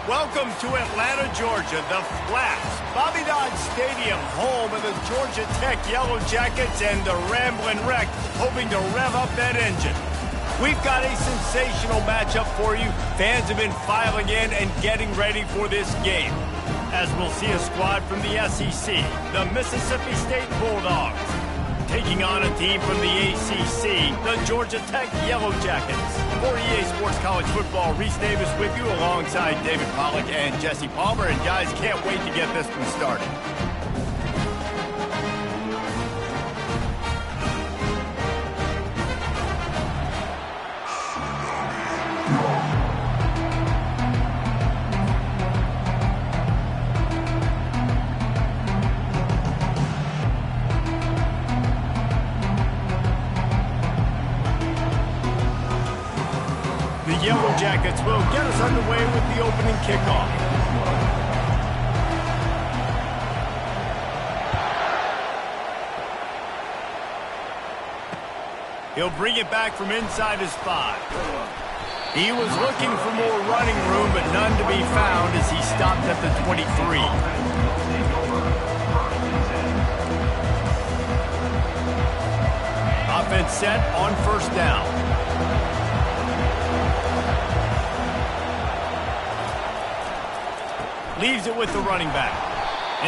Welcome to Atlanta, Georgia, the Flats, Bobby Dodd Stadium, home of the Georgia Tech Yellow Jackets and the Ramblin' Wreck, hoping to rev up that engine. We've got a sensational matchup for you. Fans have been filing in and getting ready for this game, as we'll see a squad from the SEC, the Mississippi State Bulldogs, taking on a team from the ACC, the Georgia Tech Yellow Jackets. For EA Sports College Football, Reese Davis with you alongside David Pollack and Jesse Palmer. And guys, can't wait to get this one started. The Yellow Jackets will get us underway with the opening kickoff. He'll bring it back from inside his 5. He was looking for more running room, but none to be found as he stopped at the 23. Offense set on first down. Leaves it with the running back.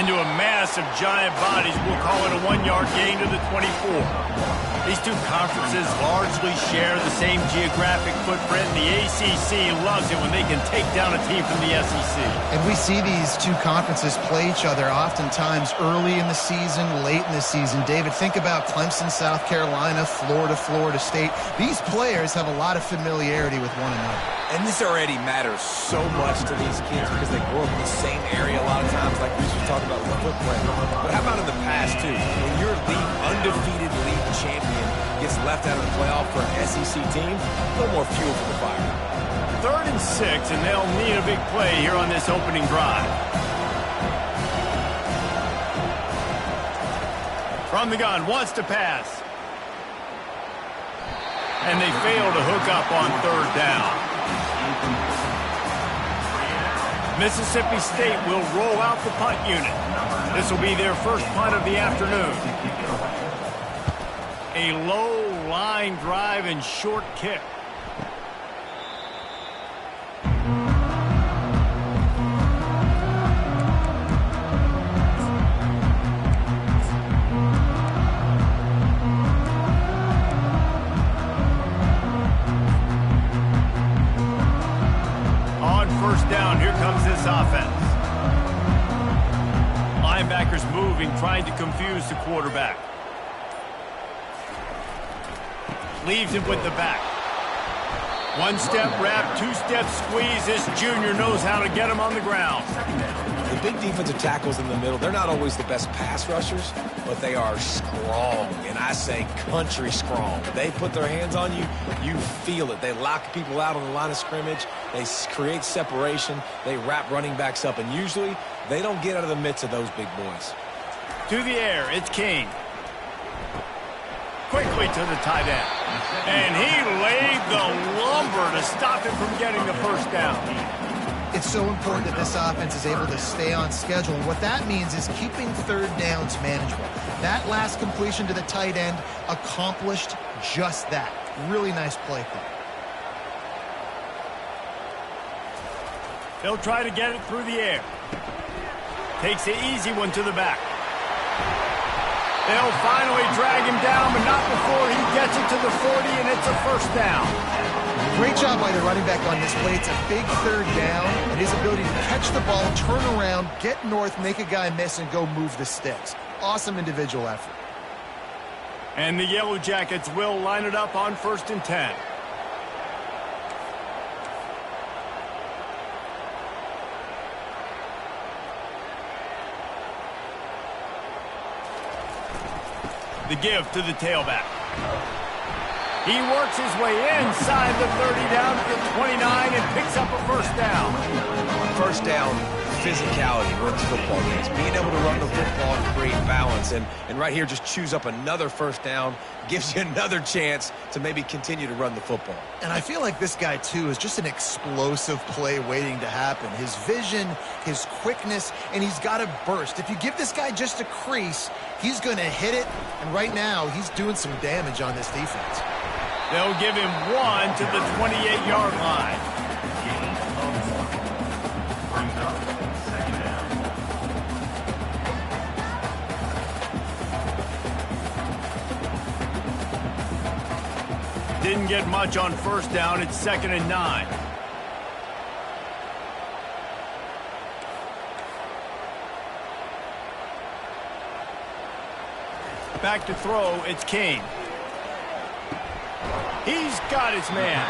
Into a mass of giant bodies, we'll call it a 1-yard gain to the 24. These two conferences largely share the same geographic footprint. The ACC loves it when they can take down a team from the SEC. And we see these two conferences play each other oftentimes early in the season, late in the season. David, think about Clemson, South Carolina, Florida, Florida State. These players have a lot of familiarity with one another. And this already matters so much to these kids because they grow up in the same area a lot of times, like we just talked about with the footprint. But how about in the past, too? When your undefeated league champion gets left out of the playoff for an SEC team, no more fuel for the fire. 3rd and 6, and they'll need a big play here on this opening drive. From the gun, wants to pass. And they fail to hook up on 3rd down. Mississippi State will roll out the punt unit. This will be their first punt of the afternoon. A low line drive and short kick. Down, here comes this offense. Linebackers moving, trying to confuse the quarterback. Leaves it with the back. 1-step wrap, 2-step squeeze. This junior knows how to get him on the ground. The big defensive tackles in the middle, they're not always the best pass rushers, but they are strong, and I say country strong. They put their hands on you, you feel it. They lock people out on the line of scrimmage. They create separation. They wrap running backs up, and usually they don't get out of the midst of those big boys. To the air, it's Kane. Quickly to the tight end. And he laid the lumber to stop him from getting the first down. It's so important that this offense is able to stay on schedule. And what that means is keeping 3rd downs manageable. That last completion to the tight end accomplished just that. Really nice play call. They'll try to get it through the air. Takes the easy one to the back. They'll finally drag him down, but not before he gets it to the 40, and it's a first down. Great job by the running back on this play. It's a big 3rd down, and his ability to catch the ball, turn around, get north, make a guy miss, and go move the sticks. Awesome individual effort. And the Yellow Jackets will line it up on 1st and 10. The give to the tailback. He works his way inside the 30 down to the 29 and picks up a first down. First down physicality wins football games. Being able to run the football and create balance. And right here, just choose up another first down, gives you another chance to maybe continue to run the football. And I feel like this guy, too, is just an explosive play waiting to happen. His vision, his quickness, and he's got a burst. If you give this guy just a crease, he's going to hit it. And right now, he's doing some damage on this defense. They'll give him 1 to the 28-yard line. Didn't get much on first down. It's 2nd and 9. Back to throw. It's Kane. He's got his man.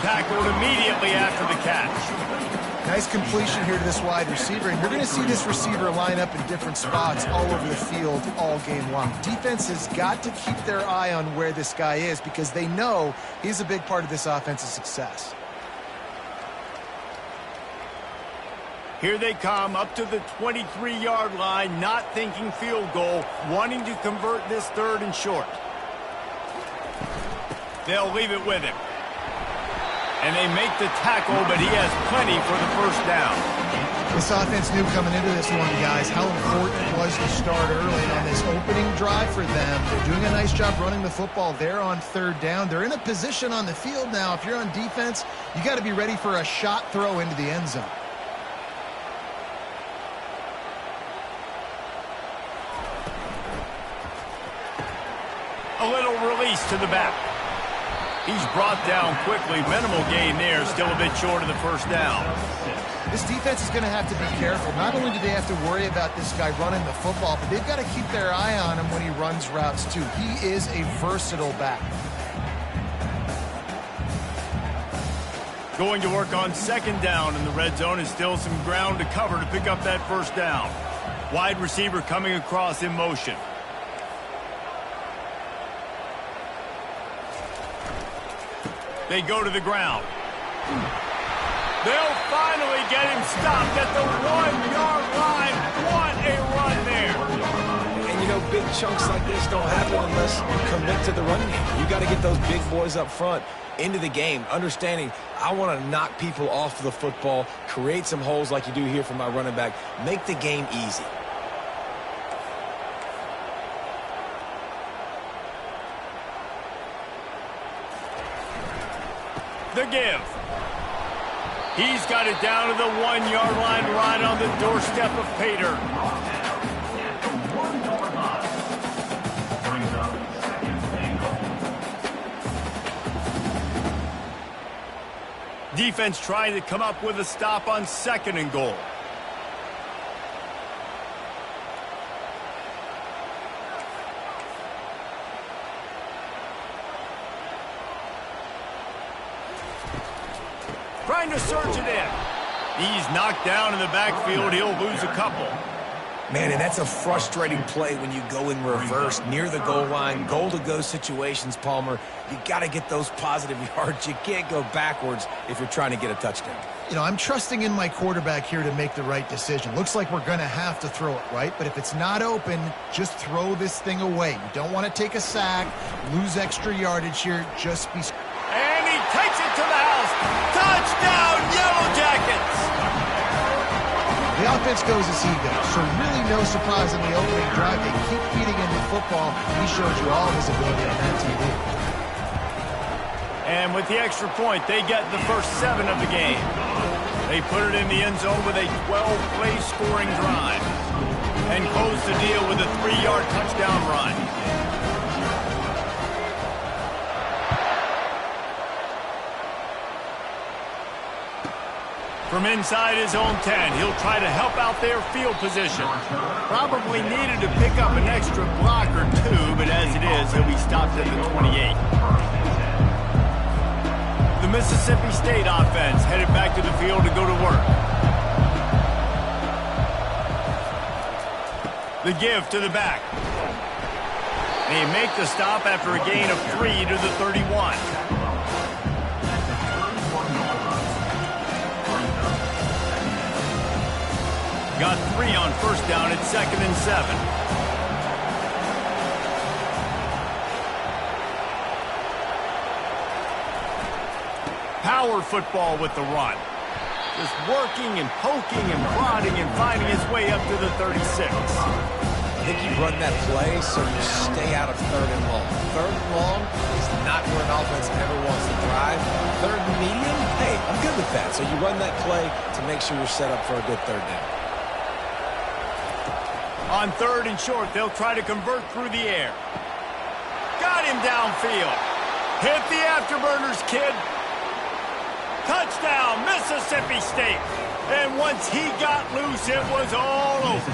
Tackled immediately after the catch. Nice completion here to this wide receiver, and you're going to see this receiver line up in different spots all over the field all game long. Defense has got to keep their eye on where this guy is because they know he's a big part of this offense's success. Here they come up to the 23-yard line, not thinking field goal, wanting to convert this 3rd and short. They'll leave it with him. And they make the tackle, but he has plenty for the first down. This offense knew coming into this one, guys, how important it was to start early on this opening drive for them. They're doing a nice job running the football. They're on 3rd down. They're in a position on the field now. If you're on defense, you got to be ready for a shot throw into the end zone. A little release to the back. He's brought down quickly. Minimal gain there. Still a bit short of the first down. This defense is going to have to be careful. Not only do they have to worry about this guy running the football, but they've got to keep their eye on him when he runs routes, too. He is a versatile back. Going to work on 2nd down in the red zone, and still some ground to cover to pick up that first down. Wide receiver coming across in motion. They go to the ground. They'll finally get him stopped at the 1-yard line. What a run there. And, you know, big chunks like this don't happen unless you commit to the run game. You got to get those big boys up front into the game, understanding I want to knock people off the football, create some holes like you do here for my running back, make the game easy. The give. He's got it down to the 1-yard line, right on the doorstep of Kttn. Defense trying to come up with a stop on 2nd and goal. Trying to surge it in. He's knocked down in the backfield. He'll lose a couple. Man, and that's a frustrating play when you go in reverse near the goal line. Goal-to-go situations, Palmer. You got to get those positive yards. You can't go backwards if you're trying to get a touchdown. You know, I'm trusting in my quarterback here to make the right decision. Looks like we're going to have to throw it, right? But if it's not open, just throw this thing away. You don't want to take a sack, lose extra yardage here. Just be... And he takes it to the house. Touchdown, Yellow Jackets! The offense goes as he goes, so really no surprise in the opening drive. They keep feeding him the football. He shows you all his ability on that TV. And with the extra point, they get the first 7 of the game. They put it in the end zone with a 12-play scoring drive and close the deal with a 3-yard touchdown run. From inside his own 10, he'll try to help out their field position. Probably needed to pick up an extra block or 2, but as it is, he'll be stopped at the 28. The Mississippi State offense headed back to the field to go to work. The give to the back. They make the stop after a gain of 3 to the 31. Got 3 on first down at 2nd and 7. Power football with the run. Just working and poking and prodding and finding his way up to the 36. I think you run that play so you stay out of 3rd and long. 3rd and long is not where an offense ever wants to drive. 3rd and medium, hey, I'm good with that. So you run that play to make sure you're set up for a good 3rd down. On 3rd and short, they'll try to convert through the air. Got him downfield. Hit the afterburners, kid. Touchdown, Mississippi State. And once he got loose, it was all over.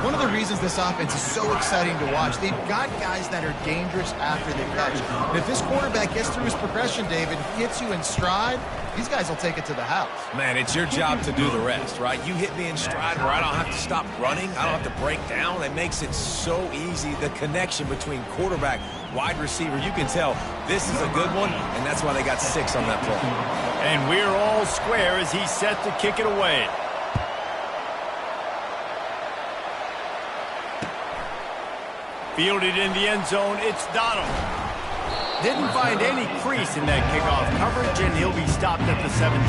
One of the reasons this offense is so exciting to watch, they've got guys that are dangerous after they catch. And if this quarterback gets through his progression, David, gets you in stride, these guys will take it to the house. Man, it's your job to do the rest, right? You hit me in stride where I don't have to stop running. I don't have to break down. It makes it so easy. The connection between quarterback, wide receiver, you can tell this is a good one, and that's why they got 6 on that play. And we're all square as he's set to kick it away. Fielded in the end zone, it's Donald. Didn't find any crease in that kickoff coverage, and he'll be stopped at the 17.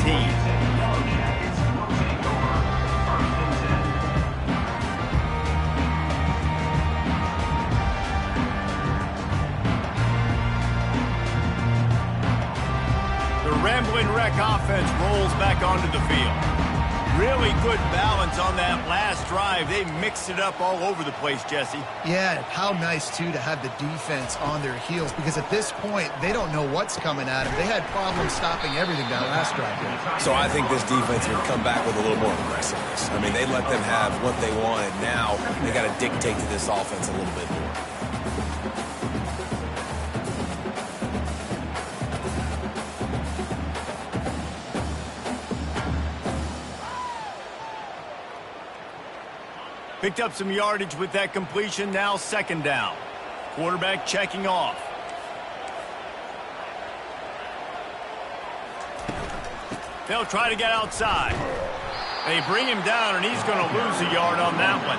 The Ramblin' Wreck offense rolls back onto the field. Really good balance on that last drive. They mixed it up all over the place, Jesse. Yeah, how nice, too, to have the defense on their heels, because at this point, they don't know what's coming at them. They had problems stopping everything that last drive. So I think this defense would come back with a little more aggressiveness. I mean, they let them have what they wanted. Now they got to dictate to this offense a little bit more. Picked up some yardage with that completion, now 2nd down. Quarterback checking off. They'll try to get outside. They bring him down, and he's going to lose a yard on that one.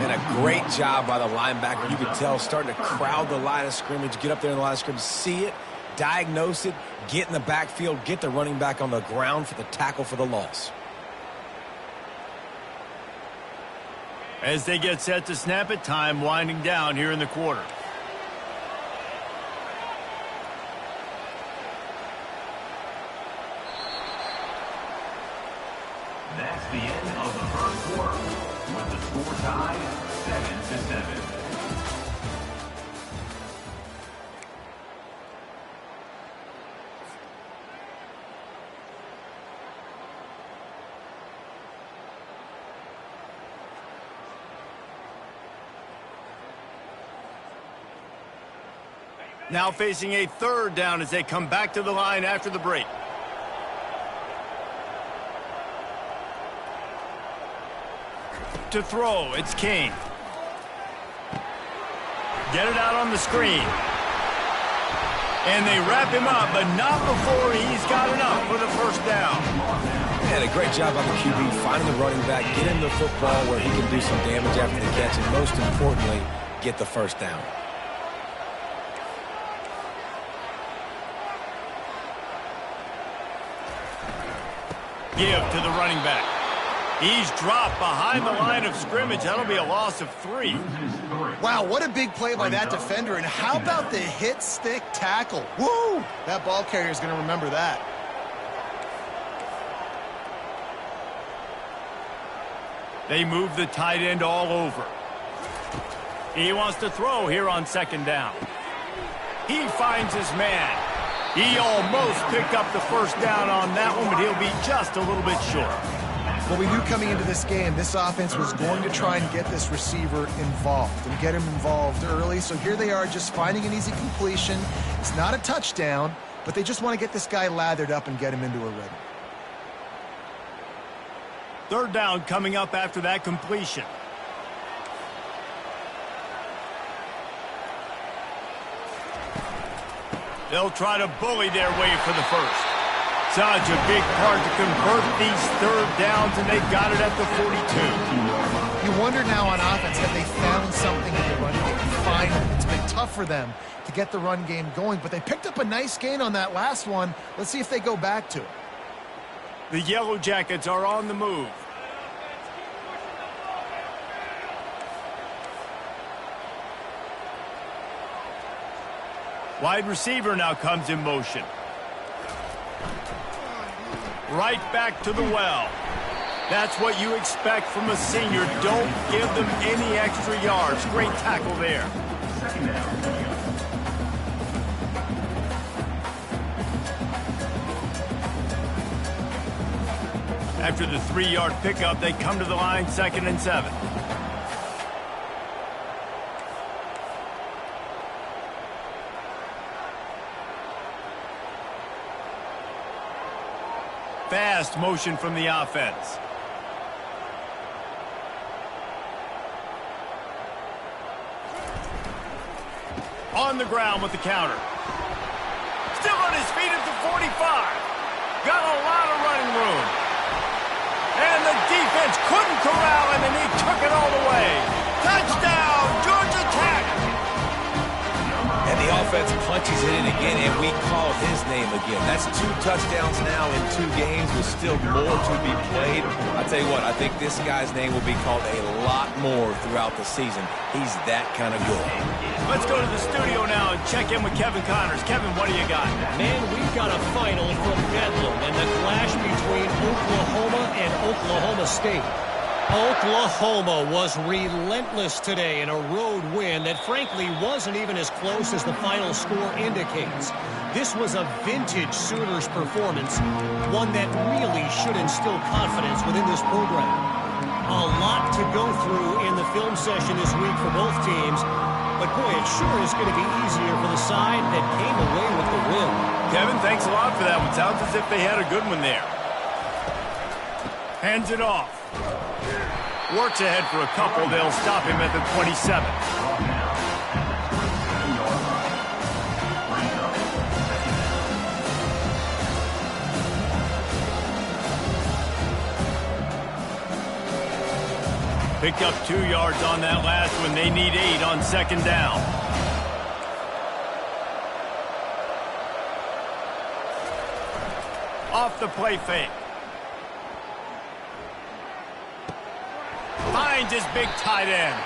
And a great job by the linebacker. You can tell starting to crowd the line of scrimmage, get up there in the line of scrimmage, see it, diagnose it, get in the backfield, get the running back on the ground for the tackle for the loss. As they get set to snap it, time winding down here in the quarter. That's the end of the first quarter, with the score tied 7-7. Now facing a 3rd down as they come back to the line after the break. To throw, it's Kane. Get it out on the screen. And they wrap him up, but not before he's got enough for the 1st down. And a great job by the QB finding the running back, get him the football where he can do some damage after the catch, and most importantly, get the 1st down. Give to the running back. He's dropped behind the line of scrimmage. That'll be a loss of 3. Wow, what a big play by that defender. And how about the hit stick tackle? Woo! That ball carrier is going to remember that. They move the tight end all over. He wants to throw here on 2nd down. He finds his man. He almost picked up the 1st down on that one, but he'll be just a little bit short. Well, we knew coming into this game, this offense was going to try and get this receiver involved and get him involved early. So here they are just finding an easy completion. It's not a touchdown, but they just want to get this guy lathered up and get him into a rhythm. 3rd down coming up after that completion. They'll try to bully their way for the 1st. Such a big part to convert these third downs, and they got it at the 42. You wonder now on offense, have they found something in the run game? Finally, it's been tough for them to get the run game going, but they picked up a nice gain on that last one. Let's see if they go back to it. The Yellow Jackets are on the move. Wide receiver now comes in motion. Right back to the well. That's what you expect from a senior. Don't give them any extra yards. Great tackle there. Second down. After the 3-yard pickup, they come to the line, 2nd and 7. Fast motion from the offense. On the ground with the counter. Still on his feet at the 45. Got a lot of running room. And the defense couldn't corral him, and he took it all the way. Touchdown, Georgia Tech! And the offense punches it in again, and we call his name again. That's 2 touchdowns now in 2 games with still more to be played. I tell you what, I think this guy's name will be called a lot more throughout the season. He's that kind of good. Let's go to the studio now and check in with Kevin Connors. Kevin, what do you got? Man, we've got a final from Bedlam and the clash between Oklahoma and Oklahoma State. Oklahoma was relentless today in a road win that frankly wasn't even as close as the final score indicates. This was a vintage Sooners performance, one that really should instill confidence within this program. A lot to go through in the film session this week for both teams, but boy, it sure is going to be easier for the side that came away with the win. Kevin, thanks a lot for that one. Sounds as if they had a good one there. Hands it off. Works ahead for a couple. They'll stop him at the 27. Picked up 2 yards on that last one. They need 8 on 2nd down. Off the play fake. Finds his big tight end.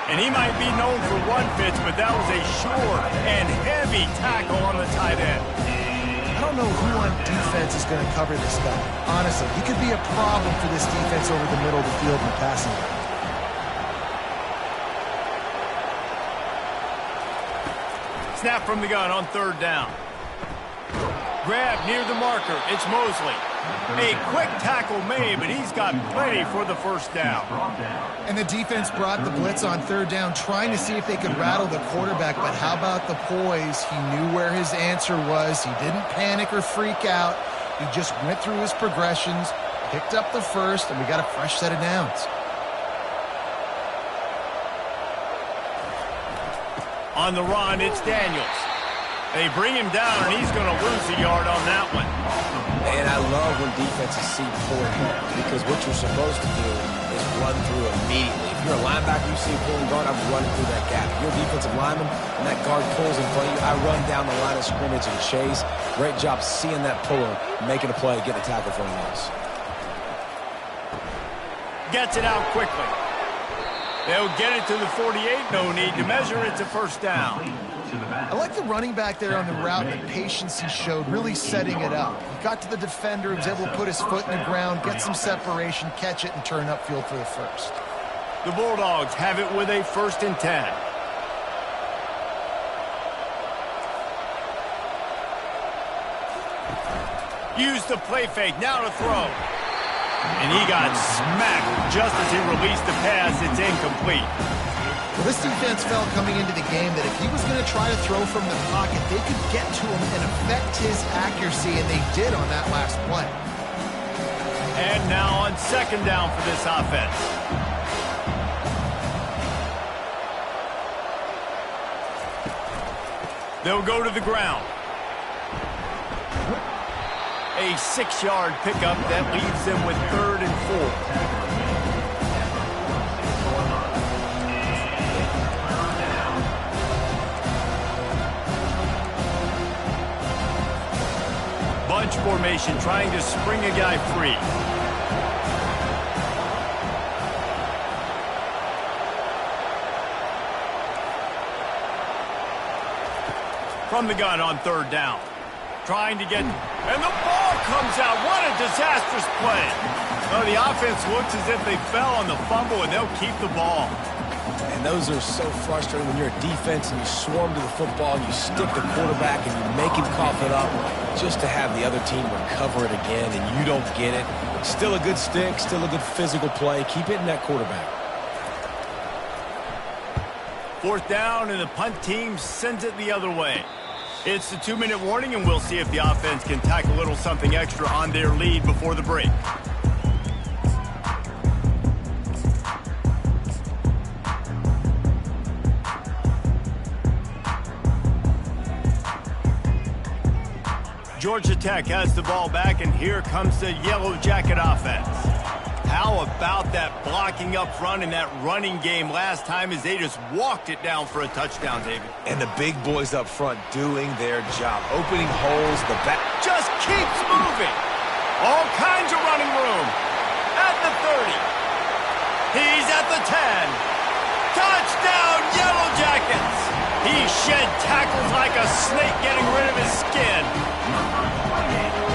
And he might be known for one pitch, but that was a short and heavy tackle on the tight end. I don't know who on defense is going to cover this guy. Honestly, he could be a problem for this defense over the middle of the field in the passing game. Snap from the gun on 3rd down. Grab near the marker. It's Mosley. A quick tackle made, but he's got plenty for the 1st down. And the defense brought the blitz on 3rd down, trying to see if they could rattle the quarterback. But how about the poise? He knew where his answer was. He didn't panic or freak out. He just went through his progressions, picked up the 1st, and we got a fresh set of downs. On the run, it's Daniels. They bring him down, and he's going to lose a yard on that one. And I love when defenses see pulling guard, because what you're supposed to do is run through immediately. If you're a linebacker, you see a pulling guard, I'm running through that gap. If you're a defensive lineman and that guard pulls in front of you, I run down the line of scrimmage and chase. Great job seeing that puller, making a play, getting a tackle for anyone else. Gets it out quickly. They'll get it to the 48. No need to measure. It's a 1st down. I like the running back there on the route, the patience he showed, really setting it up. He got to the defender, was able to put his foot in the ground, get some separation, catch it, and turn upfield for the 1st. The Bulldogs have it with a 1st and 10. Use the play fake, now to throw. And he got smacked just as he released the pass. It's incomplete. Well, this defense felt coming into the game that if he was going to try to throw from the pocket, they could get to him and affect his accuracy, and they did on that last play. And now on 2nd down for this offense. They'll go to the ground. A 6-yard pickup that leaves them with 3rd and 4. Bunch formation, trying to spring a guy free. From the gun on 3rd down. Trying to get... And the ball comes out. What a disastrous play. Oh, the offense looks as if they fell on the fumble, and they'll keep the ball. And those are so frustrating when you're a defense and you swarm to the football and you stick the quarterback and you make him cough it up just to have the other team recover it again and you don't get it. Still a good stick, still a good physical play. Keep hitting that quarterback. 4th down, and the punt team sends it the other way. It's the 2-minute warning, and we'll see if the offense can tack a little something extra on their lead before the break. Georgia Tech has the ball back, and here comes the Yellow Jacket offense. How about that blocking up front and that running game last time as they just walked it down for a touchdown, David? And the big boys up front doing their job, opening holes, the back. Just keeps moving. All kinds of running room. At the 30. He's at the 10. Touchdown, Yellow Jackets. He shed tackles like a snake getting rid of his skin.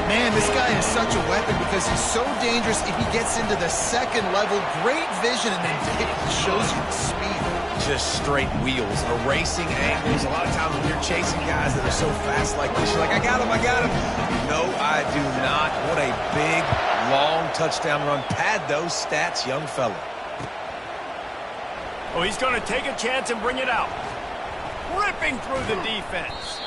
Man, this guy is such a weapon because he's so dangerous if he gets into the 2nd level. Great vision, and then it shows you the speed. Just straight wheels, erasing angles. A lot of times when you're chasing guys that are so fast like this, you're like, I got him, I got him. No, I do not. What a big, long touchdown run. Pad those stats, young fella. Oh, he's going to take a chance and bring it out. Ripping through the defense.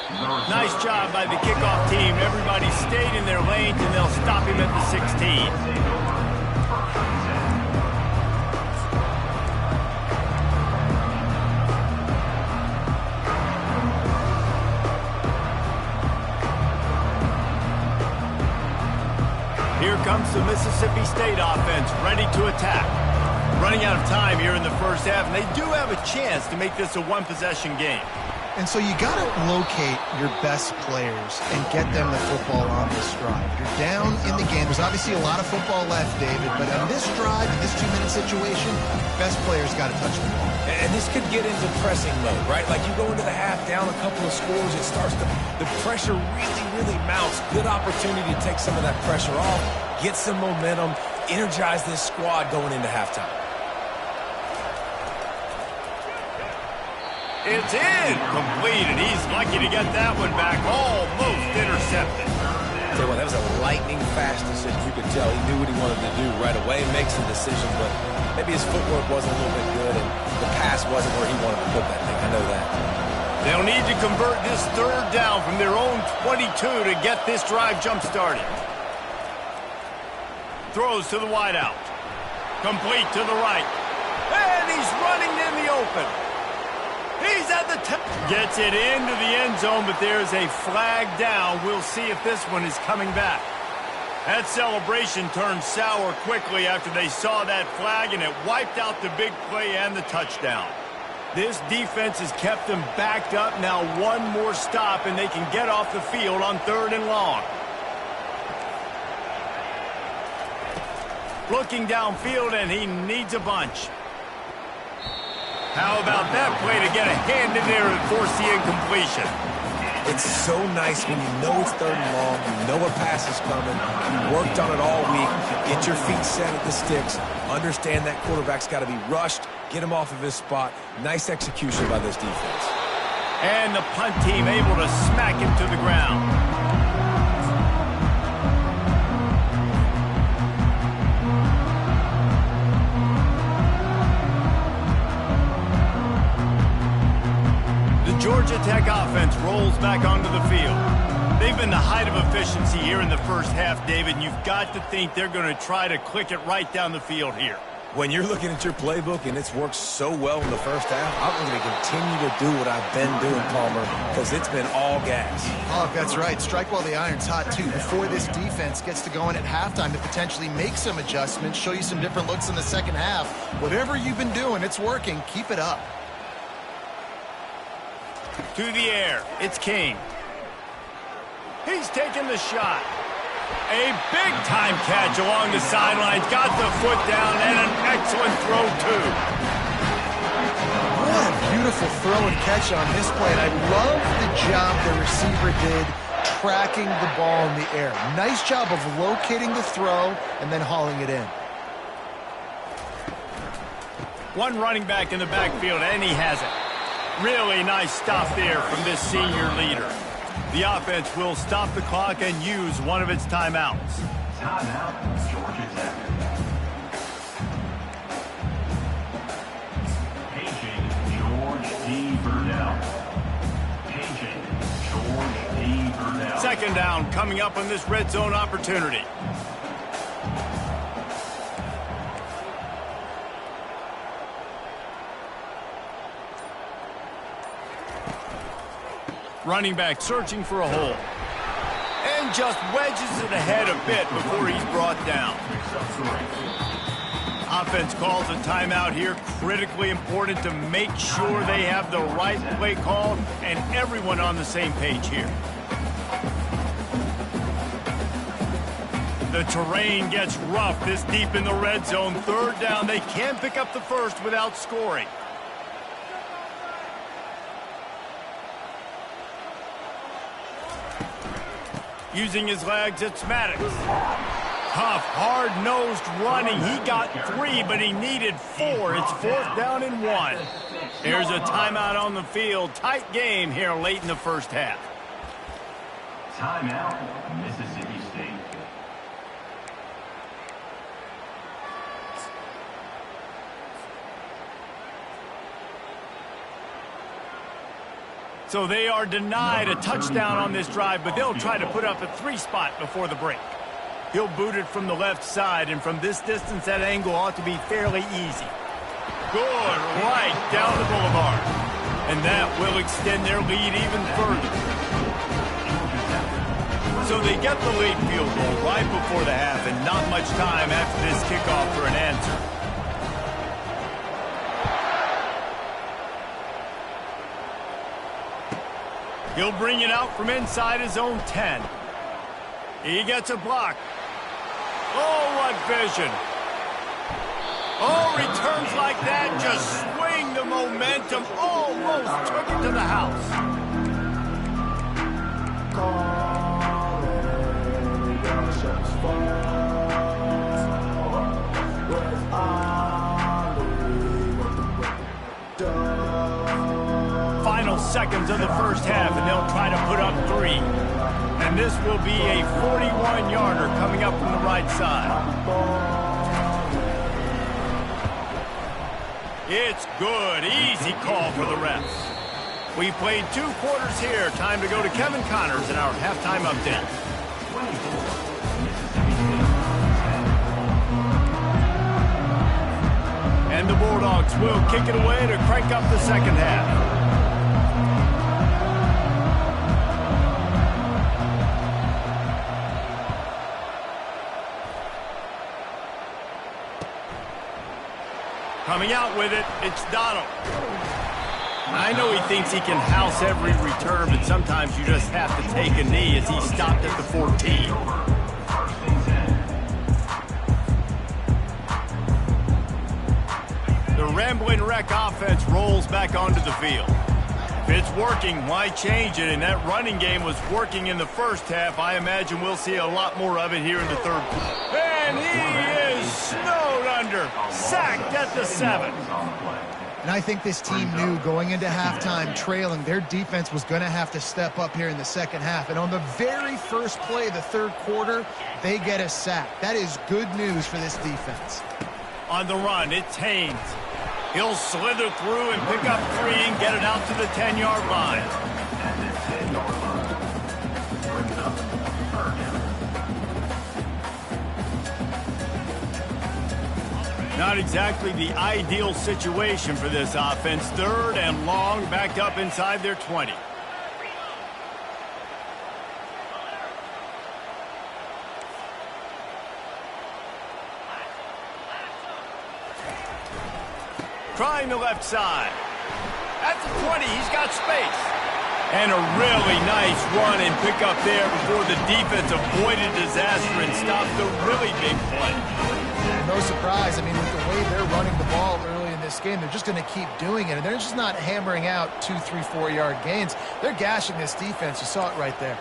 Nice job by the kickoff team. Everybody stayed in their lanes, and they'll stop him at the 16. Here comes the Mississippi State offense, ready to attack. Running out of time here in the 1st half, and they do have a chance to make this a 1-possession game. And so you got to locate your best players and get them the football on this drive. You're down in the game. There's obviously a lot of football left, David, but on this drive, in this 2-minute situation, best players got to touch the ball. And this could get into pressing mode, right? Like you go into the half down a couple of scores, it starts to, the pressure really mounts. Good opportunity to take some of that pressure off, get some momentum, energize this squad going into halftime. It's in. Complete, and he's lucky to get that one back. Almost intercepted. Tell you what, that was a lightning-fast decision. You could tell he knew what he wanted to do right away, make some decisions, but maybe his footwork wasn't a little bit good, and the pass wasn't where he wanted to put that thing. I know that. They'll need to convert this 3rd down from their own 22 to get this drive jump-started. Throws to the wideout. Complete to the right. And he's running in the open. He's at the 10. Gets it into the end zone, but there's a flag down. We'll see if this one is coming back. That celebration turned sour quickly after they saw that flag, and it wiped out the big play and the touchdown. This defense has kept them backed up. Now one more stop, and they can get off the field on 3rd and long. Looking downfield, and he needs a bunch. How about that play to get a hand in there and force the incompletion? It's so nice when you know it's 3rd and long, you know a pass is coming, you worked on it all week, get your feet set at the sticks, understand that quarterback's got to be rushed, get him off of his spot. Nice execution by this defense. And the punt team able to smack him to the ground. Georgia Tech offense rolls back onto the field. They've been the height of efficiency here in the 1st half, David, and you've got to think they're going to try to click it right down the field here. When you're looking at your playbook and it's worked so well in the first half, I'm going to continue to do what I've been doing, Palmer, because it's been all gas. Oh, that's right. Strike while the iron's hot, too, before this defense gets to going at halftime to potentially make some adjustments, show you some different looks in the second half. Whatever you've been doing, it's working. Keep it up. To the air, it's King. He's taking the shot. A big-time catch along the sidelines. Got the foot down and an excellent throw, too. What a beautiful throw and catch on this play. And I love the job the receiver did tracking the ball in the air. Nice job of locating the throw and then hauling it in. One running back in the backfield, and he has it. Really nice stop there from this senior leader. The offense will stop the clock and use one of its timeouts. Timeout, Georgia Tech. Paging George D. Burnell. Paging George D. Burnell. Second down coming up on this red zone opportunity. Running back searching for a hole. And just wedges it ahead a bit before he's brought down. Offense calls a timeout here. Critically important to make sure they have the right play call and everyone on the same page here. The terrain gets rough this deep in the red zone. Third down, they can pick up the first without scoring. Using his legs, it's Maddox. Tough, hard-nosed running. He got 3, but he needed 4. It's 4th down and 1. There's a timeout on the field. Tight game here late in the first half. Timeout, Mississippi State. So they are denied a touchdown on this drive, but they'll try to put up a 3 spot before the break. He'll boot it from the left side, and from this distance, that angle ought to be fairly easy. Good, right down the boulevard. And that will extend their lead even further. So they get the late field goal right before the half, and not much time after this kickoff for an answer. He'll bring it out from inside his own 10. He gets a block. Oh, what vision. Oh, returns like that just swing the momentum. Almost took it to the house. Final seconds of the first half, and they'll try to put up 3. And this will be a 41-yarder coming up from the right side. It's good. Easy call for the refs. We played 2 quarters here. Time to go to Kevin Connors in our halftime update. And the Bulldogs will kick it away to crank up the second half. Coming out with it, it's Donald. I know he thinks he can house every return, but sometimes you just have to take a knee as he stopped at the 14. The Rambling Wreck offense rolls back onto the field. If it's working, why change it? And that running game was working in the first half. I imagine we'll see a lot more of it here in the third quarter. And he is snowed under, sacked at the 7. And I think this team knew going into halftime trailing, their defense was going to have to step up here in the second half. And on the very first play of the third quarter, they get a sack. That is good news for this defense. On the run, it's Haynes. He'll slither through and pick up 3 and get it out to the 10-yard line. Not not exactly the ideal situation for this offense. 3rd and long, backed up inside their 20. Trying the left side. At the 20, he's got space. And a really nice run and pick up there before the defense avoided disaster and stopped the really big play. No surprise. I mean, with the way they're running the ball early in this game, they're just going to keep doing it. And they're just not hammering out 2, 3, 4-yard gains. They're gashing this defense. You saw it right there.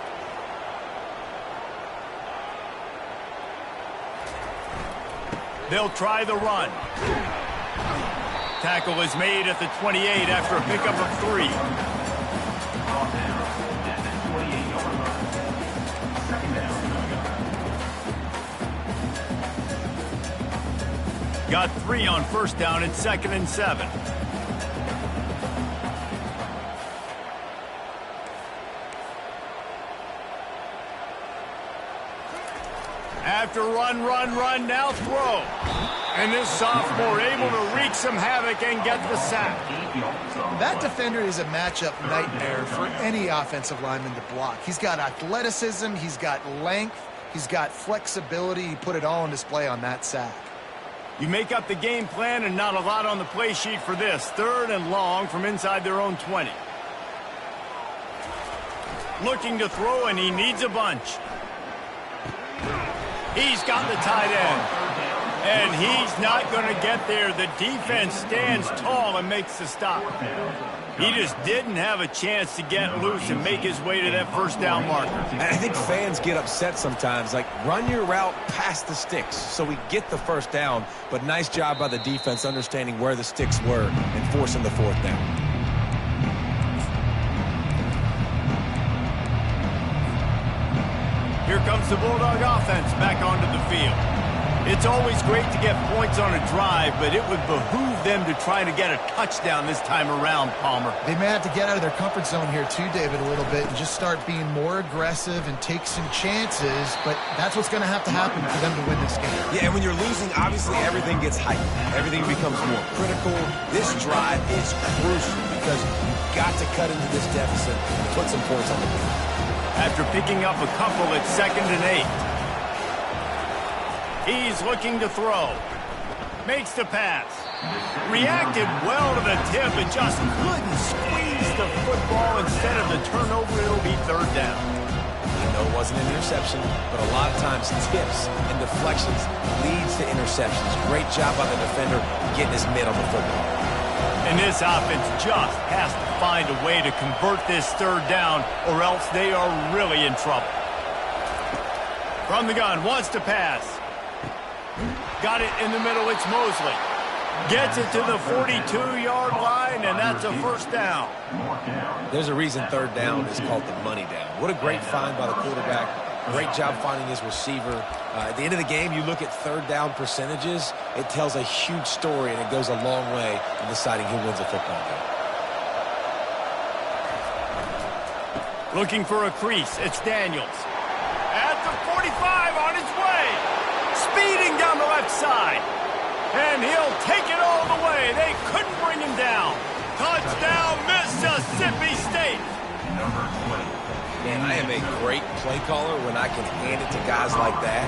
They'll try the run. Tackle is made at the 28 after a pickup of 3. Got 3 on 1st down and 2nd and 7. After run, now throw. And this sophomore able to wreak some havoc and get the sack. That defender is a matchup nightmare for any offensive lineman to block. He's got athleticism, he's got length, he's got flexibility. He put it all on display on that sack. You make up the game plan and not a lot on the play sheet for this. 3rd and long from inside their own 20. Looking to throw, and he needs a bunch. He's got the tight end. And he's not going to get there. The defense stands tall and makes the stop. He just didn't have a chance to get loose and make his way to that 1st down marker. And I think fans get upset sometimes. Like, run your route past the sticks so we get the 1st down. But nice job by the defense understanding where the sticks were and forcing the 4th down. Here comes the Bulldog offense back onto the field. It's always great to get points on a drive, but it would behoove them to try to get a touchdown this time around, Palmer. They may have to get out of their comfort zone here too, David, a little bit and just start being more aggressive and take some chances, but that's what's going to have to happen for them to win this game. Yeah, and when you're losing, obviously everything gets heightened. Everything becomes more critical. This drive is crucial because you've got to cut into this deficit and put some points on the board. After picking up a couple at 2nd and 8. He's looking to throw. Makes the pass. Reacted well to the tip, but just couldn't squeeze the football. Instead of the turnover, it'll be 3rd down. I know it wasn't an interception, but a lot of times tips and deflections leads to interceptions. Great job by the defender getting his mitt on the football. And this offense just has to find a way to convert this 3rd down, or else they are really in trouble. From the gun, wants to pass. Got it in the middle, it's Mosley. Gets it to the 42-yard line, and that's a 1st down. There's a reason 3rd down is called the money down. What a great find by the quarterback. Great job finding his receiver. At the end of the game, you look at 3rd down percentages. It tells a huge story, and it goes a long way in deciding who wins a football game. Looking for a crease, it's Daniels. At the 45, on his way. Speeding down the left side. And he'll take it all the way. They couldn't bring him down. Touchdown, Mississippi State. Number 20. Man, I am a great play caller when I can hand it to guys like that.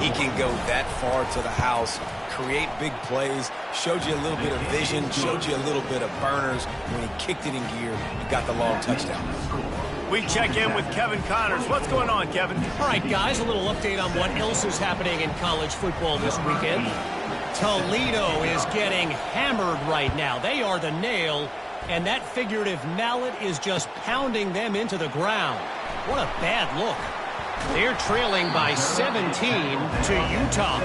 He can go that far to the house, create big plays, showed you a little bit of vision, showed you a little bit of burners when he kicked it in gear and got the long touchdown. We check in with Kevin Connors. What's going on, Kevin? All right, guys, a little update on what else is happening in college football this weekend. Toledo is getting hammered right now. They are the nail, and that figurative mallet is just pounding them into the ground. What a bad look. They're trailing by 17 to Utah.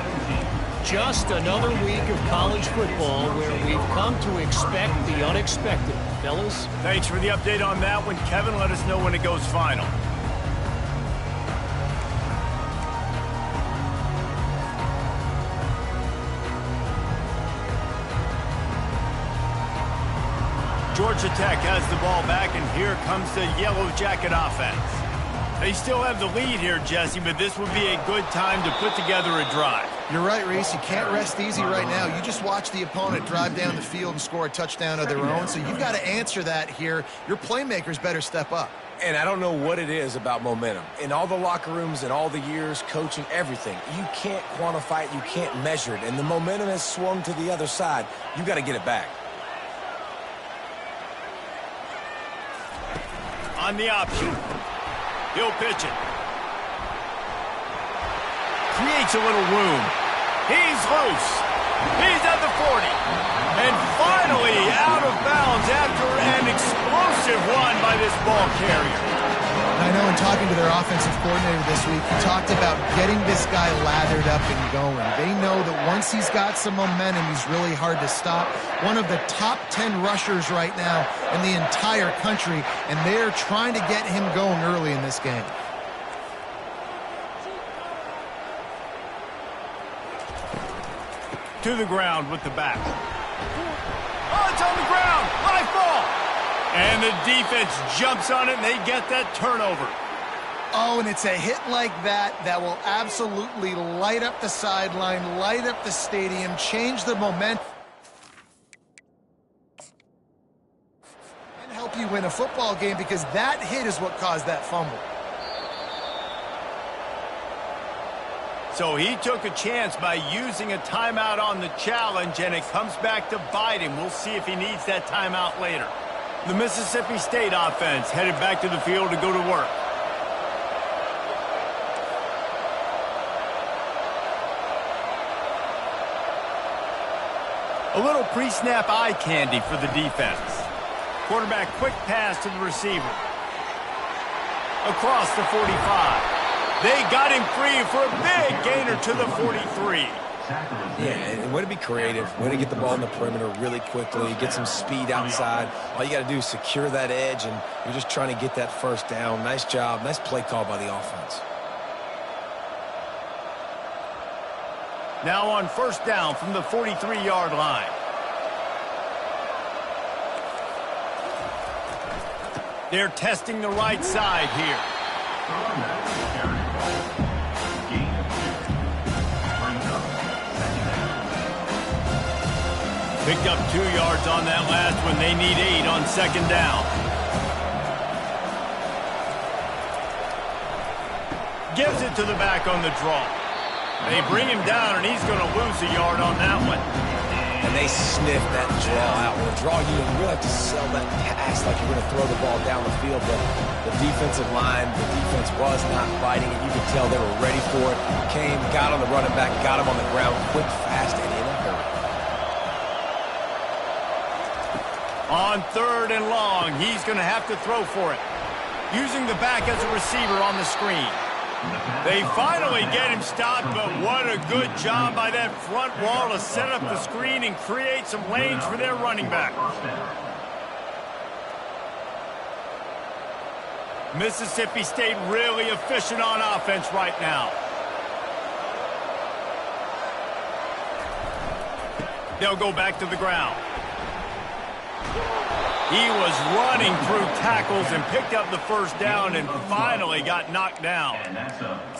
Just another week of college football where we've come to expect the unexpected. Fellas? Thanks for the update on that one, Kevin. Let us know when it goes final. Georgia Tech has the ball back, and here comes the Yellow Jacket offense. They still have the lead here, Jesse, but this would be a good time to put together a drive. You're right, Reese. You can't rest easy right now. You just watch the opponent drive down the field and score a touchdown of their own, so you've got to answer that here. Your playmakers better step up. And I don't know what it is about momentum. In all the locker rooms and all the years, coaching, everything, you can't quantify it, you can't measure it, and the momentum has swung to the other side. You got to get it back. On the option. He'll pitch it. Creates a little room. He's loose. He's at the 40. And finally out of bounds after an explosive run by this ball carrier. I know in talking to their offensive coordinator this week, he talked about getting this guy lathered up and going. They know that once he's got some momentum, he's really hard to stop. One of the top 10 rushers right now in the entire country, and they're trying to get him going early in this game. To the ground with the back. Oh, it's on the ground. High ball. And the defense jumps on it, and they get that turnover. Oh, and it's a hit like that that will absolutely light up the sideline, light up the stadium, change the momentum, and help you win a football game, because that hit is what caused that fumble. So he took a chance by using a timeout on the challenge, and it comes back to bite him. We'll see if he needs that timeout later. The Mississippi State offense headed back to the field to go to work. A little pre-snap eye candy for the defense. Quarterback quick pass to the receiver. Across the 45. They got him free for a big gainer to the 43. Yeah, and way to be creative, way to get the ball in the perimeter really quickly, get some speed outside. All you got to do is secure that edge, and you're just trying to get that first down. Nice job, nice play call by the offense. Now on first down from the 43-yard line. They're testing the right side here. Picked up 2 yards on that last one. They need 8 on second down. Gives it to the back on the draw. They bring him down, and he's going to lose a yard on that one. And they sniff that draw out. With a draw unit, you really have to sell that pass like you're going to throw the ball down the field. But the defensive line, the defense was not biting it. You could tell they were ready for it. Came, got on the running back, got him on the ground quick, fast, and in a hurry. On third and long, he's going to have to throw for it. Using the back as a receiver on the screen. They finally get him stopped, but what a good job by that front wall to set up the screen and create some lanes for their running back. Mississippi State really efficient on offense right now. They'll go back to the ground. He was running through tackles and picked up the first down and finally got knocked down.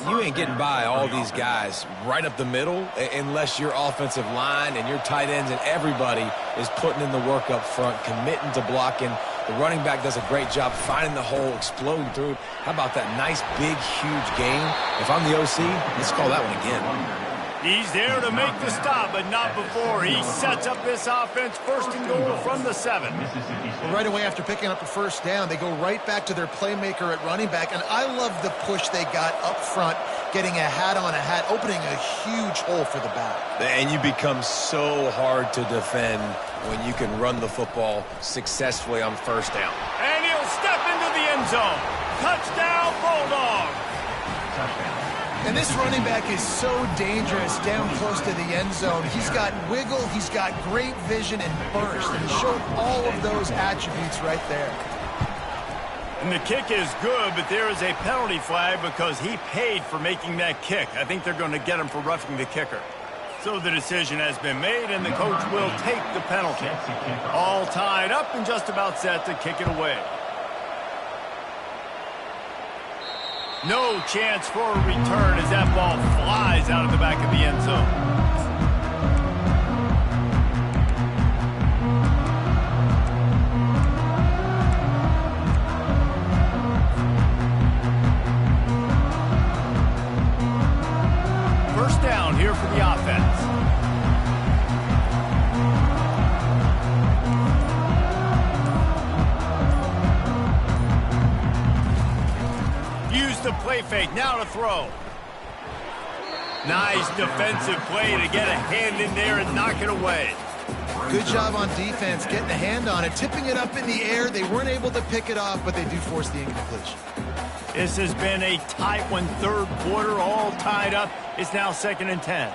You ain't getting by all these guys right up the middle unless your offensive line and your tight ends and everybody is putting in the work up front, committing to blocking. The running back does a great job finding the hole, exploding through it. How about that nice, big, huge gain? If I'm the OC, let's call that one again. He's there to make the stop, but not before. He sets up this offense first and goal from the 7. Well, right away after picking up a first down, they go right back to their playmaker at running back, and I love the push they got up front, getting a hat on a hat, opening a huge hole for the back. And you become so hard to defend when you can run the football successfully on first down. And he'll step into the end zone. Touchdown, Bulldog. Touchdown. And this running back is so dangerous down close to the end zone. He's got wiggle, he's got great vision and burst. And he showed all of those attributes right there. And the kick is good, but there is a penalty flag because he paid for making that kick. I think they're going to get him for roughing the kicker. So the decision has been made, and the coach will take the penalty. All tied up and just about set to kick it away. No chance for a return as that ball flies out of the back of the end zone. First down here for the offense. Use the play fake, now to throw. Nice defensive play to get a hand in there and knock it away. Good job on defense, getting a hand on it, tipping it up in the air. They weren't able to pick it off, but they do force the incompletion. This has been a tight one, third quarter, all tied up. It's now 2nd and 10.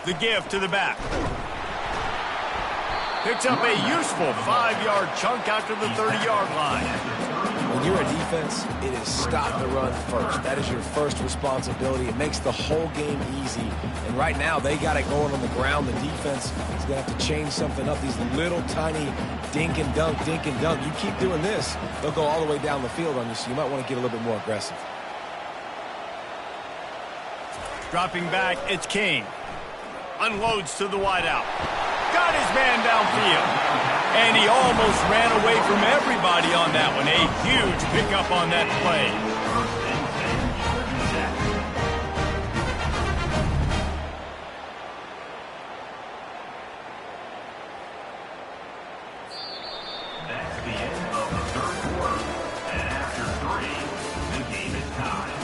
The give to the back. Picks up a useful 5-yard chunk out to the 30-yard line. When you're a defense, it is stop the run first. That is your first responsibility. It makes the whole game easy. And right now, they got it going on the ground. The defense is going to have to change something up. These little tiny dink and dunk, dink and dunk. You keep doing this, they'll go all the way down the field on you, so you might want to get a little bit more aggressive. Dropping back, it's King. Unloads to the wideout. Got his man downfield. And he almost ran away from everybody on that one. A huge pickup on that play. That's the end of the third quarter. And after 3, the game is tied.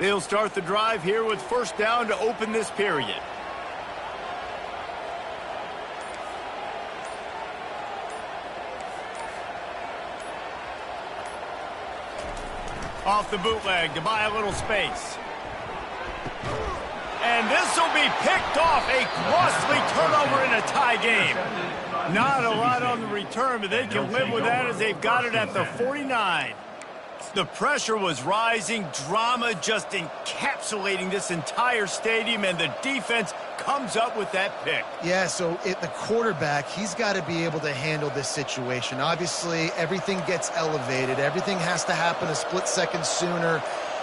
They'll start the drive here with first down to open this period. Off the bootleg to buy a little space. And this will be picked off. A costly turnover in a tie game. Not a lot on the return, but they can live with that as they've got it at the 49. The pressure was rising, drama just encapsulating this entire stadium, and the defense comes up with that pick. Yeah, so the quarterback, he's got to be able to handle this situation. Obviously, everything gets elevated. Everything has to happen a split second sooner.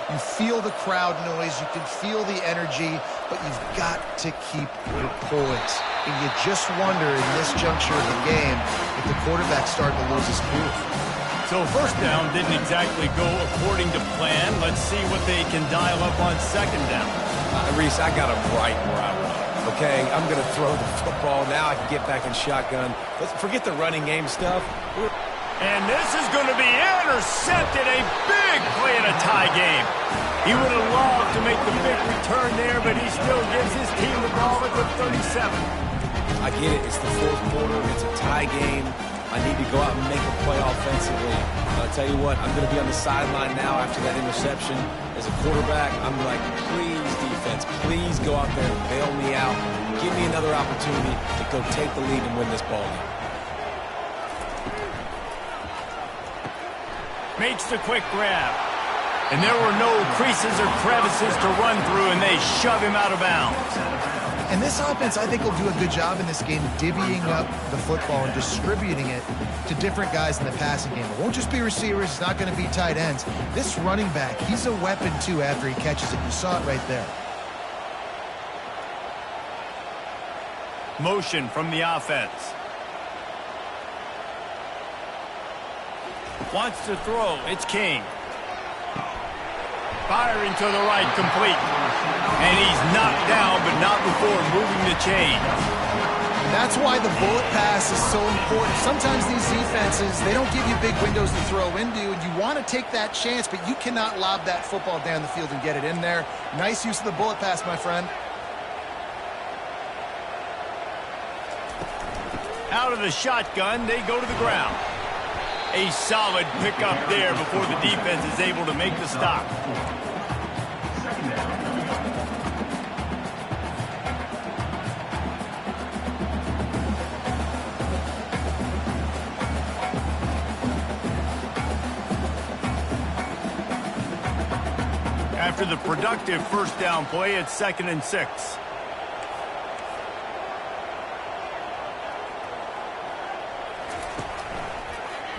You feel the crowd noise. You can feel the energy, but you've got to keep your poise. And you just wonder in this juncture of the game if the quarterback's starting to lose his cool. So first down didn't exactly go according to plan. Let's see what they can dial up on second down. Reese, I got him right where I want him. Okay, I'm going to throw the football. Now I can get back in shotgun. Let's forget the running game stuff. And this is going to be intercepted. A big play in a tie game. He would have loved to make the big return there, but he still gives his team the ball at the 37. I get it. It's the fourth quarter. It's a tie game. I need to go out and make a play offensively. But I'll tell you what, I'm going to be on the sideline now after that interception. As a quarterback, I'm like, please, defense, please go out there and bail me out. Give me another opportunity to go take the lead and win this ball game. Makes the quick grab. And there were no creases or crevices to run through, and they shove him out of bounds. And this offense, I think, will do a good job in this game divvying up the football and distributing it to different guys in the passing game. It won't just be receivers. It's not going to be tight ends. This running back, he's a weapon, too, after he catches it. You saw it right there. Motion from the offense. Wants to throw. It's King. Firing to the right, complete. And he's knocked down, but not before moving the chain. That's why the bullet pass is so important. Sometimes these defenses, they don't give you big windows to throw into, and you want to take that chance, but you cannot lob that football down the field and get it in there. Nice use of the bullet pass, my friend. Out of the shotgun, they go to the ground. A solid pickup there before the defense is able to make the stop. After the productive first down play, it's 2nd and 6.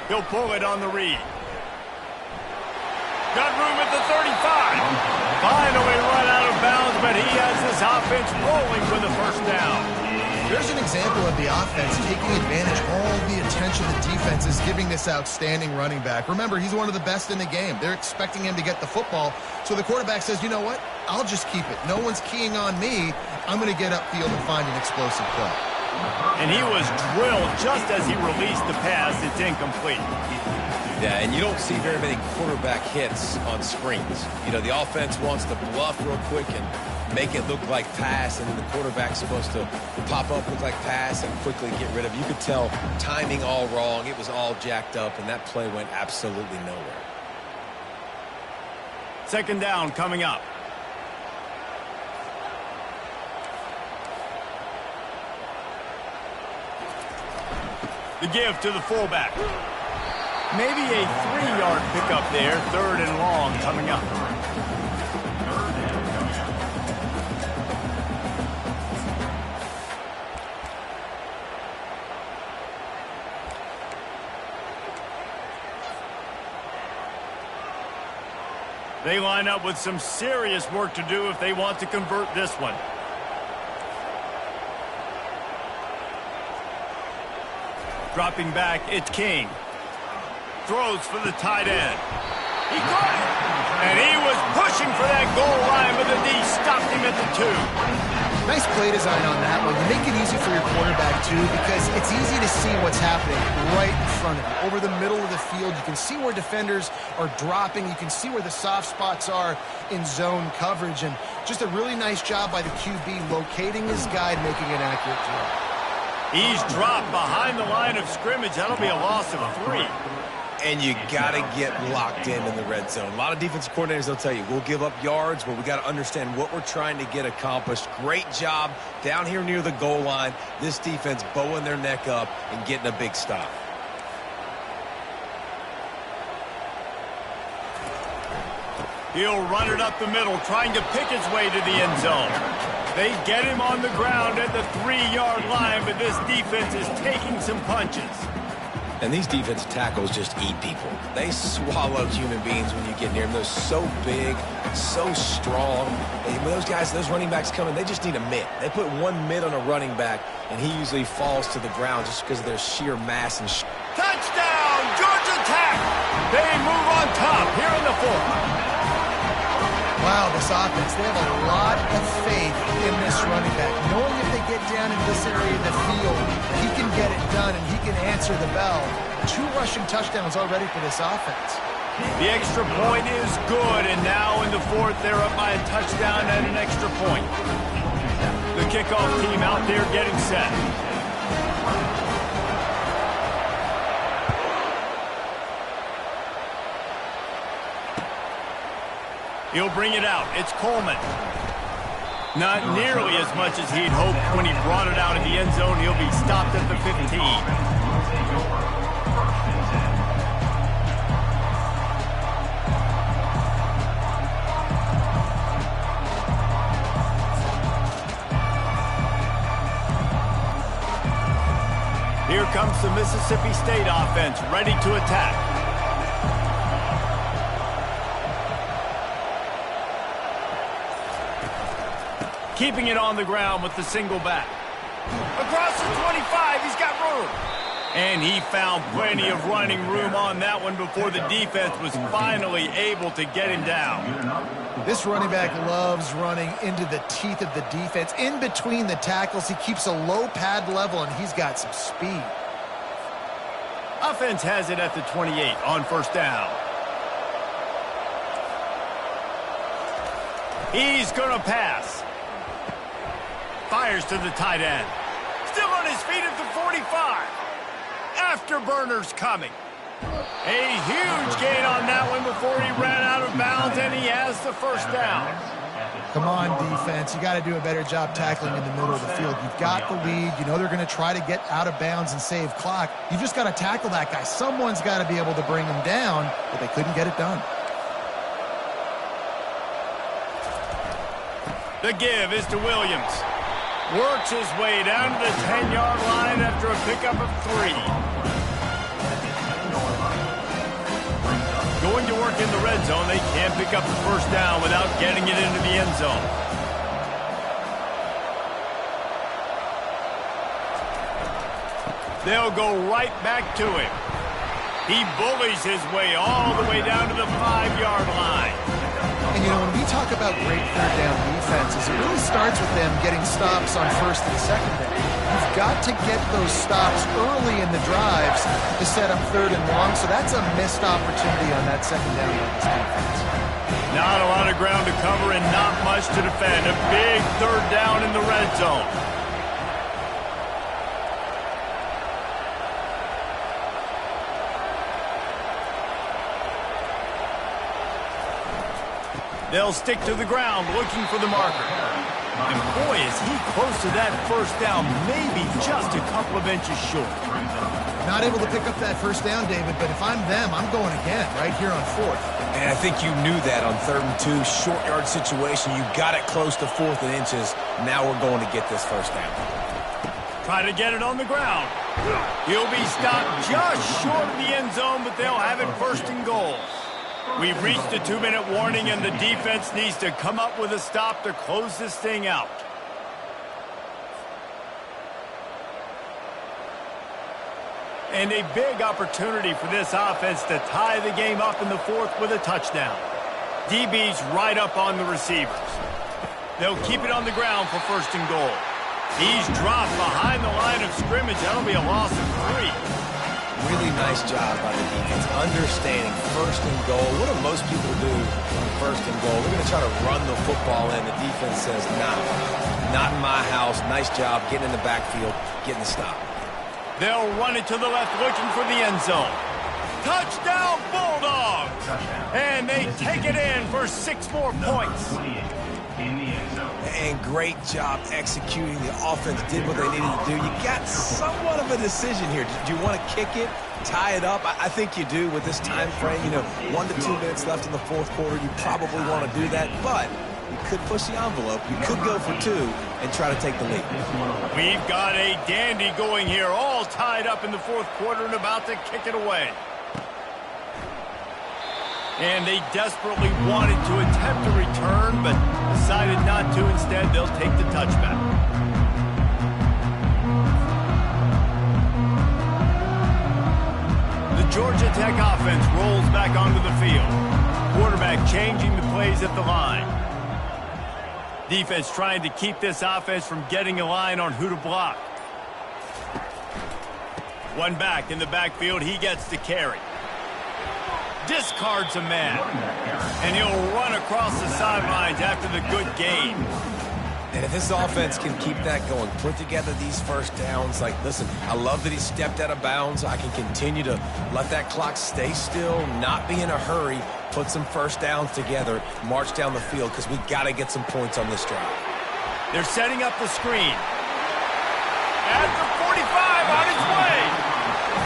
He'll pull it on the read. Got room at the 35. Finally run out of bounds, but he has this offense rolling for the first down. There's an example of the offense taking advantage of all the attention the defense is giving this outstanding running back. Remember, he's one of the best in the game. They're expecting him to get the football. So the quarterback says, you know what? I'll just keep it. No one's keying on me. I'm going to get upfield and find an explosive play. And he was drilled just as he released the pass. It's incomplete. Yeah, and you don't see very many quarterback hits on screens. You know, the offense wants to bluff real quick and make it look like pass, and then the quarterback's supposed to pop up, look like pass, and quickly get rid of it. You could tell timing all wrong. It was all jacked up, and that play went absolutely nowhere. 2nd down coming up. The give to the fullback. Maybe a 3-yard pickup there. 3rd and long coming up. They line up with some serious work to do if they want to convert this one. Dropping back, it's King. Throws for the tight end. He caught it. And he was pushing for that goal line, but the D stopped him at the 2. Nice play design on that one. You make it easy for your quarterback, too, because it's easy to see what's happening right in front of you. Over the middle of the field, you can see where defenders are dropping. You can see where the soft spots are in zone coverage. And just a really nice job by the QB locating his guy, making an accurate throw. He's dropped behind the line of scrimmage. That'll be a loss of 3. And you got to get locked in the red zone. A lot of defensive coordinators, they'll tell you, we'll give up yards, but we got to understand what we're trying to get accomplished. Great job down here near the goal line. This defense bowing their neck up and getting a big stop. He'll run it up the middle, trying to pick his way to the end zone. They get him on the ground at the 3-yard line, but this defense is taking some punches. And these defensive tackles just eat people. They swallow human beings when you get near them. They're so big, so strong. And when those guys, those running backs come in, they just need a mitt. They put one mitt on a running back, and he usually falls to the ground just because of their sheer mass and touchdown, Georgia Tech! They move on top here in the 4th. Wow, this offense, they have a lot of faith in this running back. Knowing if they get down in this area of the field, he can get it done and he can answer the bell. 2 rushing touchdowns already for this offense. The extra point is good, and now in the 4th, they're up by a touchdown and an extra point. The kickoff team out there getting set. He'll bring it out. It's Coleman. Not nearly as much as he'd hoped when he brought it out in the end zone. He'll be stopped at the 15. Here comes the Mississippi State offense, ready to attack. Keeping it on the ground with the single back. Across the 25, he's got room. And he found plenty of running room on that one before the defense was finally able to get him down. This running back loves running into the teeth of the defense. In between the tackles, he keeps a low pad level, and he's got some speed. Offense has it at the 28 on 1st down. He's going to pass. Fires to the tight end. Still on his feet at the 45. Afterburners coming. A huge gain on that one before he ran out of bounds, and he has the 1st down. Come on, defense. You got to do a better job tackling in the middle of the field. You've got the lead. You know they're going to try to get out of bounds and save clock. You just got to tackle that guy. Someone's got to be able to bring him down, but they couldn't get it done. The give is to Williams. Works his way down to the 10-yard line after a pickup of 3. Going to work in the red zone, they can't pick up the first down without getting it into the end zone. They'll go right back to him. He bullies his way all the way down to the 5-yard line. And, you know, when we talk about great third down defenses, it really starts with them getting stops on first and second down. You've got to get those stops early in the drives to set up third and long, so that's a missed opportunity on that second down by this defense. Not a lot of ground to cover and not much to defend. A big third down in the red zone. They'll stick to the ground looking for the marker. And boy, is he close to that first down, maybe just a couple of inches short. Not able to pick up that first down, David, but if I'm them, I'm going again right here on 4th. And I think you knew that on 3rd and 2, short yard situation. You got it close to 4th and inches. Now we're going to get this first down. Try to get it on the ground. He'll be stopped just short of the end zone, but they'll have it first and goal. We've reached the 2-minute warning, and the defense needs to come up with a stop to close this thing out. And a big opportunity for this offense to tie the game up in the 4th with a touchdown. DB's right up on the receivers. They'll keep it on the ground for first and goal. He's dropped behind the line of scrimmage. That'll be a loss of 3. Really nice job by the defense, understanding first and goal. What do most people do on first and goal? We're going to try to run the football in. The defense says, nah, not in my house. Nice job getting in the backfield, getting the stop. They'll run it to the left, looking for the end zone. Touchdown, Bulldogs! And they take it in for 6 more points. And great job executing. The offense did what they needed to do. You got somewhat of a decision here. Do you want to kick it, tie it up? I think you do with this time frame. You know, 1 to 2 minutes left in the 4th quarter. You probably want to do that, but you could push the envelope. You could go for 2 and try to take the lead. We've got a dandy going here, all tied up in the 4th quarter and about to kick it away. And they desperately wanted to attempt a return, but decided not to. Instead, they'll take the touchback. The Georgia Tech offense rolls back onto the field. Quarterback changing the plays at the line. Defense trying to keep this offense from getting a line on who to block. One back in the backfield, he gets the carry. Discards a man, and he'll run across the sidelines after the good gain. And if this offense can keep that going, put together these first downs, like, listen, I love that he stepped out of bounds. I can continue to let that clock stay still, not be in a hurry, put some first downs together, march down the field, because we got to get some points on this drive. They're setting up the screen. At the 45, on its way.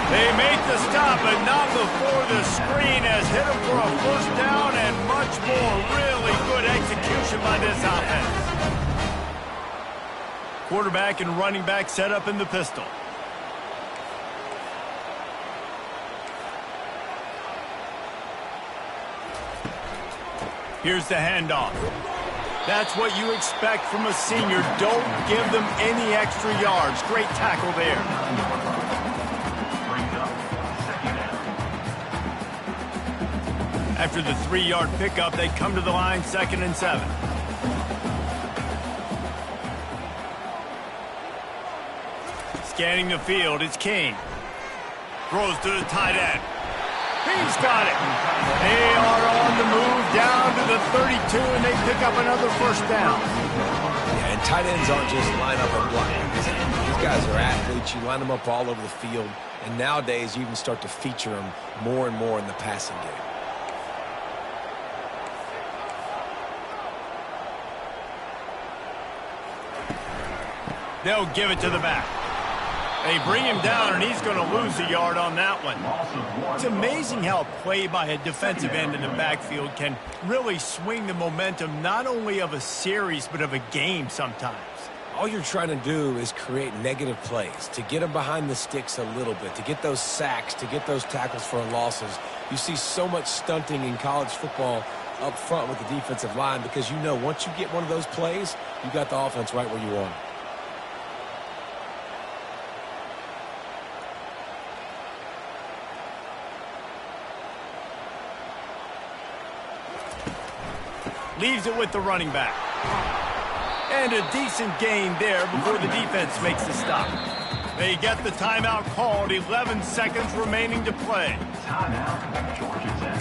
They make the stop, but not before the screen has hit them for a first down and much more. Really good execution by this offense. Quarterback and running back set up in the pistol. Here's the handoff. That's what you expect from a senior. Don't give them any extra yards. Great tackle there. After the 3-yard pickup, they come to the line, 2nd and 7. Scanning the field, it's King. Throws to the tight end. He's got it. They are on the move down to the 32, and they pick up another first down. Yeah, and tight ends aren't just line up and block. These guys are athletes. You line them up all over the field, and nowadays you even start to feature them more and more in the passing game. They'll give it to the back. They bring him down, and he's going to lose a yard on that one. It's amazing how a play by a defensive end in the backfield can really swing the momentum not only of a series but of a game sometimes. All you're trying to do is create negative plays, to get them behind the sticks a little bit, to get those sacks, to get those tackles for losses. You see so much stunting in college football up front with the defensive line because you know once you get one of those plays, you got the offense right where you want it. Leaves it with the running back. And a decent gain there before the defense makes the stop. They get the timeout called, 11 seconds remaining to play. Timeout, Georgia Tech.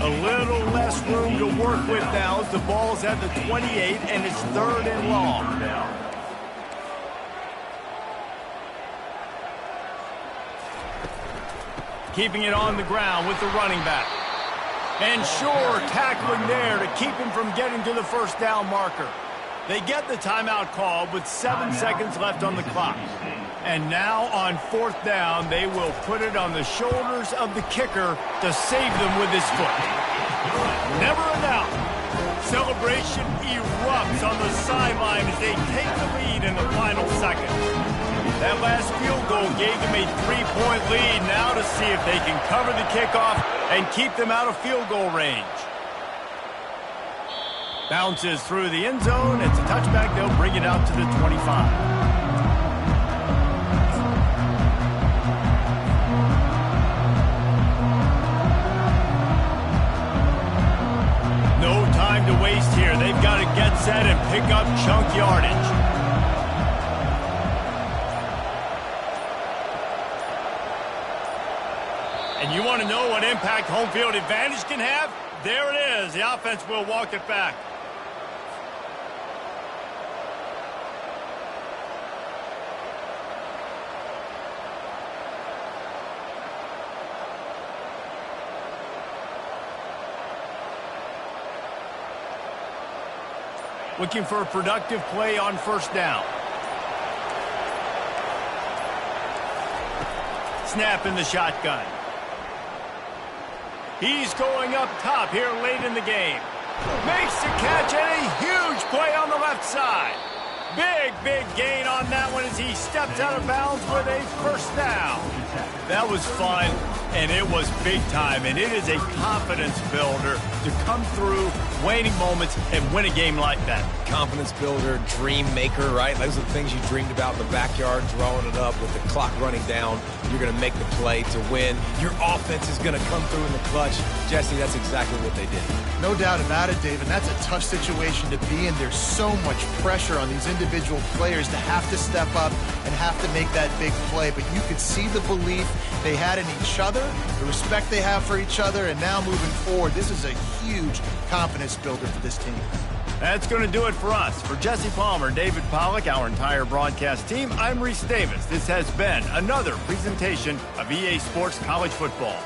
A little less room to work with now as the ball's at the 28 and it's 3rd and long. Keeping it on the ground with the running back. And sure, tackling there to keep him from getting to the first down marker. They get the timeout called with 7 seconds left on the clock. And now on 4th down, they will put it on the shoulders of the kicker to save them with his foot. Never a doubt. Celebration erupts on the sideline as they take the lead in the final second. That last field goal gave them a 3-point lead. Now to see if they can cover the kickoff and keep them out of field goal range. Bounces through the end zone. It's a touchback. They'll bring it out to the 25. No time to waste here. They've got to get set and pick up chunk yardage. And you want to know what impact home field advantage can have? There it is. The offense will walk it back. Looking for a productive play on 1st down. Snap in the shotgun. He's going up top here late in the game. Makes the catch and a huge play on the left side. Big gain on that one as he steps out of bounds with a 1st down. That was fun, and it was big time, and it is a confidence builder to come through waning moments and win a game like that. Confidence builder, dream maker, right? Those are the things you dreamed about in the backyard, drawing it up with the clock running down. You're going to make the play to win. Your offense is going to come through in the clutch. Jesse, that's exactly what they did. No doubt about it, Dave, and that's a tough situation to be in. There's so much pressure on these individual players to have to step up and have to make that big play. But you could see the belief they had in each other, the respect they have for each other, and now moving forward, this is a huge confidence builder for this team. That's going to do it for us. For Jesse Palmer, David Pollack, our entire broadcast team, I'm Reese Davis. This has been another presentation of EA Sports College Football.